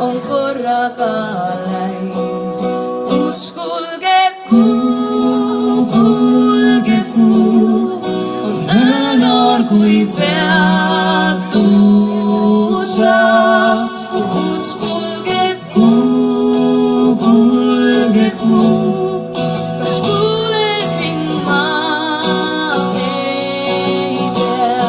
on korraga läinud. Uskulge kuu, kuulge kuu, on õõnor kui peatusa. Uskulge kuu, kuulge kuu, kas kuuled mind, ma ei tea.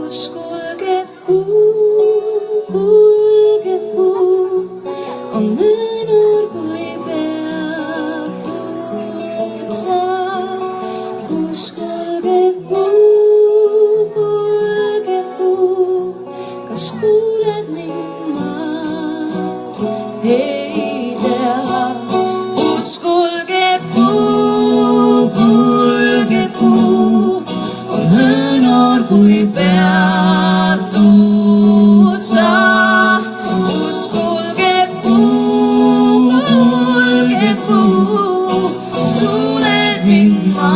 Uskulge kuu, kuulge kuu, on õõnor kui peatud sa. Uskulge kuu, kuulge kuu, kas kuuled mind, ma ei tea. Uskulge kuu, kuulge kuu, on õõnor kui peatud sa. Uskulge kuu, kuulge kuu, kas kuuled mind, ma